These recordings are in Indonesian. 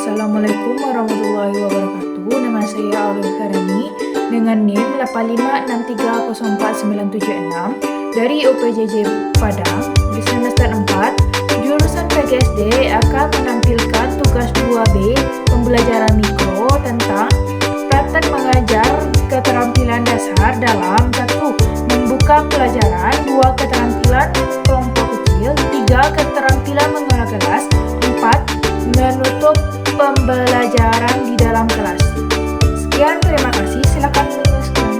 Assalamualaikum warahmatullahi wabarakatuh. Nama saya Aurel Karani dengan NIM 85630497 dari UPJJ Padang di semester 4. Jurusan PGSD akan menampilkan tugas 2B pembelajaran mikro tentang praktek mengajar keterampilan dasar dalam 1. Membuka pelajaran, 2. Keterampilan kelompok kecil, 3. Keterampilan mengolah kelas, 4. Menutup pembelajaran di dalam kelas. Sekian, terima kasih. Silakan menuliskan.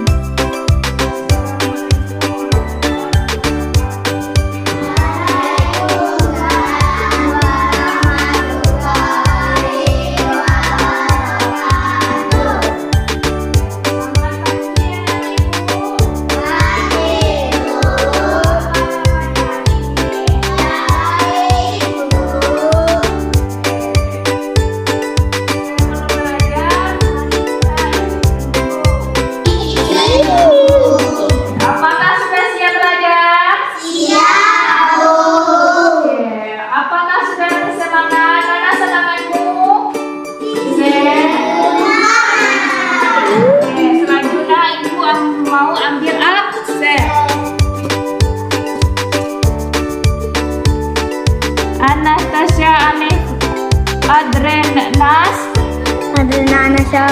Mau ambil absen. Anastasia Adrena Anasha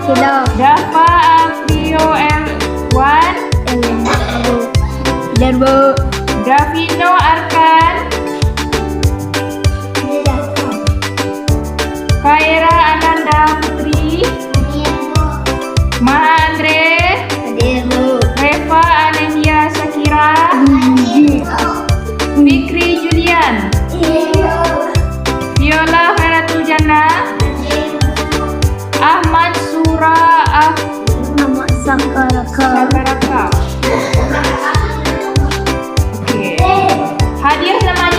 Kilo Dafa Alfio L1 Derbo Davino Arkan Kaira Ananda Putri Maha Andre Derbo Reva Anania Sakira Fikri Julian Viola Heratul Jana Ahmad Sura Ahmad Sakaraka Sabaraka. Oke. Hadiah sama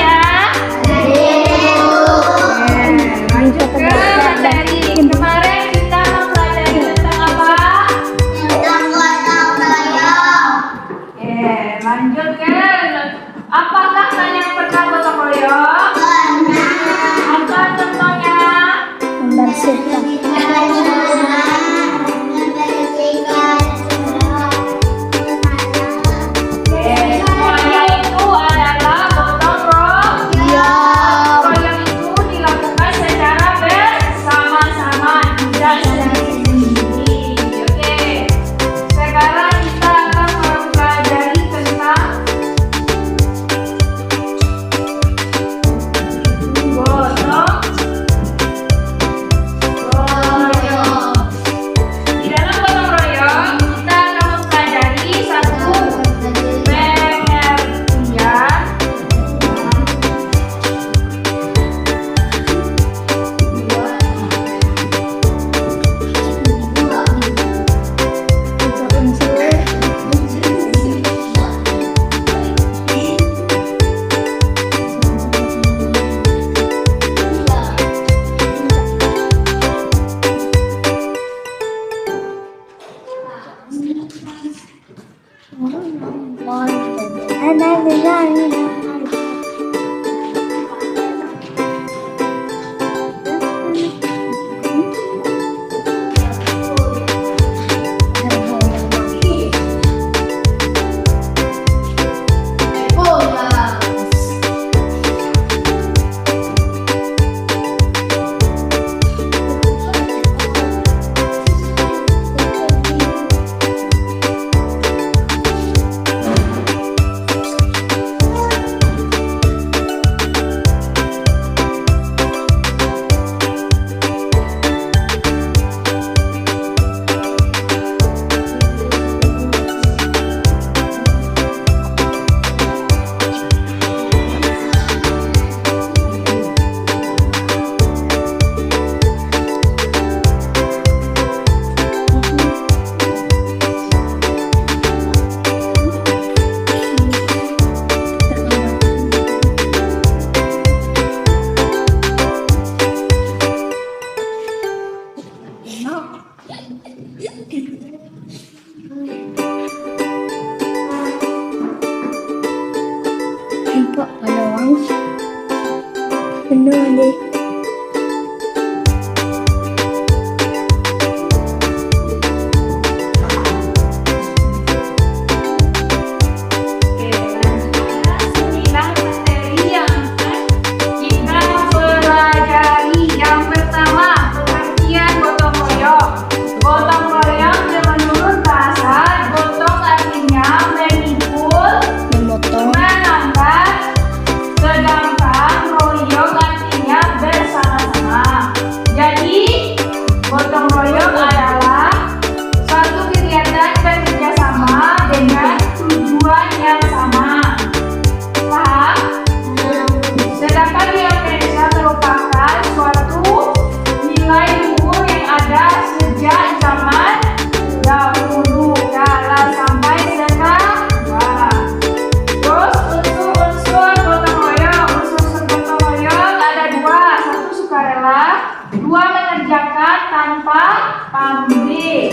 dikerjakan tanpa pamrih.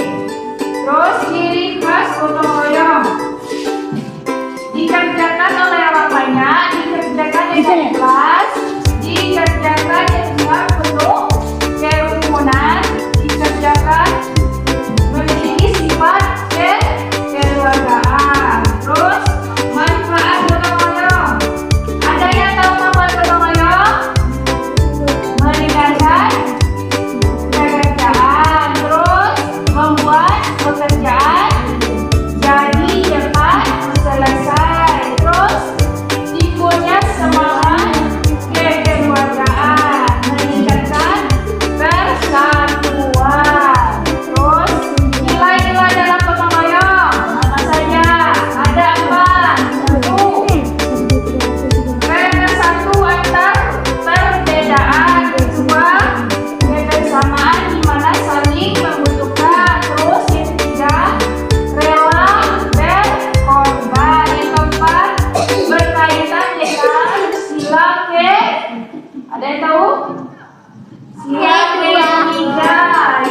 Terus ciri khas gotong royong. Dikerjakan oleh orang banyak, dikerjakan dengan ikhlas, dikerjakan dengan penuh kerumunan, dikerjakan memiliki sifat kekeluargaan. Terus manfaat gotong royong. Ada yang tahu manfaat gotong royong? Meringankan pekerjaan, terus membuat pekerjaan jadi cepat selesai, terus timbulnya semangat kekeluargaan, meningkatkan persatuan. Terus nilai-nilai dalam gotong royong apa saja? Ada apa? Satu antar perbedaan, kedua kebersamaan di mana saling membutuhkan, terus yang ketiga rela berkorban, yang keempat berkaitan dengan sila ada yang tahu? Sila ketiga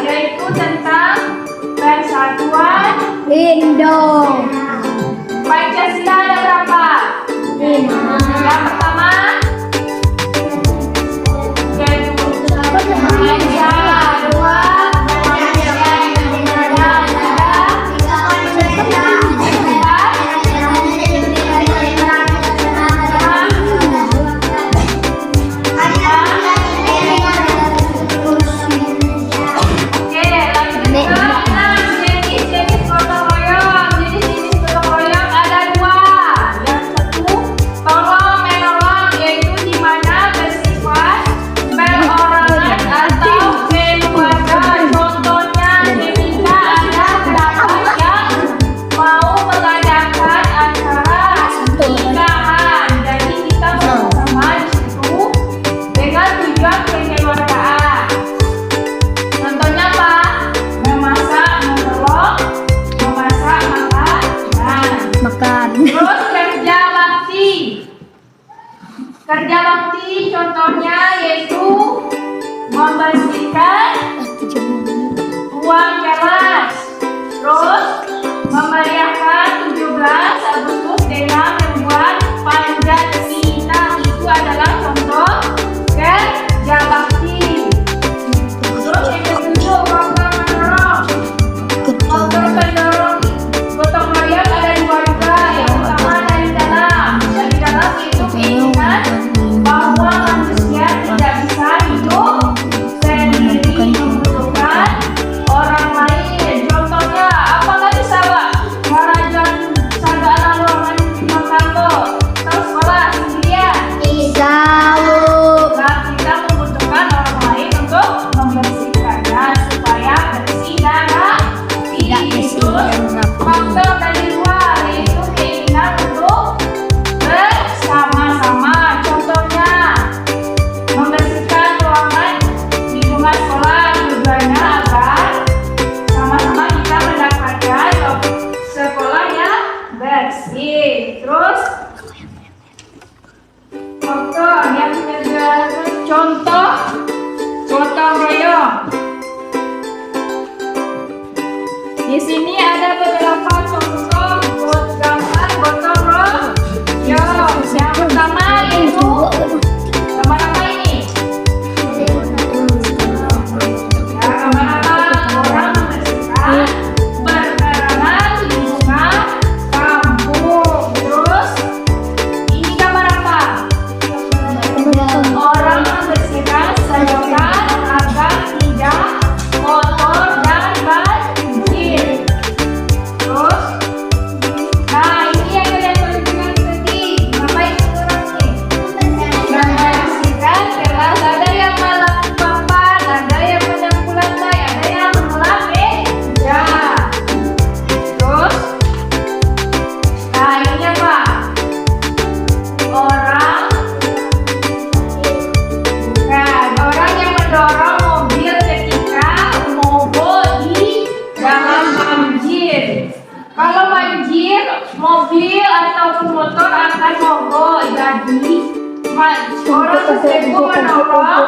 yaitu tentang persatuan. Lindung. Pancasila ada berapa? 5. Yang pertama yaitu Indonesia, dua Indonesia, jenis gotong royong. Jenis gotong royong ada 2. Yang satu tolong menolong, yaitu di mana bersifat perorangan atau keluarga. Contohnya ketika ada kerabat yang mau mengadakan acara nikahan, jadi kita bersama di situ dengan tujuan kekeluargaan. Contohnya apa? Memasak, menolong, memasak makanan. Makan. Terus kerja bakti. Kerja bakti contohnya yaitu membersihkan ruang kelas. Terus memeriahkan 17 Agustus dengan membuat panjat pinang. Itu adalah contoh kerja bakti. Terus yang ketujuh, program mendorong. Program mendorong gotong royong ada 2 juga. Yang pertama dari dalam. Dari dalam itu keinginan bahwa manusia tidak bisa hidup sendiri, membutuhkan orang lain. Contohnya apa nggak bisa, Pak? Marajan sagana ruangan makan lo, terus sekolah sendirian. Tahu. Nah, kita membutuhkan orang lain untuk membersihkannya supaya bersih dan rapi. Terus faktor dari luar yaitu keinginan untuk bersama-sama. Contohnya membersihkan ruangan lingkungan sekolah tujuannya agar sama-sama kita mendapatkan sekolah yang bersih. Terus faktor yang kedua, contoh gotong royong. Di sini ada beberapa contoh gambar gotong royong. Yang pertama yaitu gambar apa ini? Ya, gambar apa? Orang membersihkan perkarangan lingkungan kampung. Terus ini gambar apa? Orang membersihkan selokan agar tidak kotor dan banjir. Terus, nah ini yang kalian tunjukkan tadi. Ngapain orang ini? Membersihkan kelas. Ada yang malam papan, ada yang menyapu lantai, ada yang mengelap meja. Terus, nah ini apa? Orang yang mendorong mobil ketika mogok di dalam banjir. Kalau banjir, mobil ataupun motor akan mogok. Jadi, orang tersebut menolong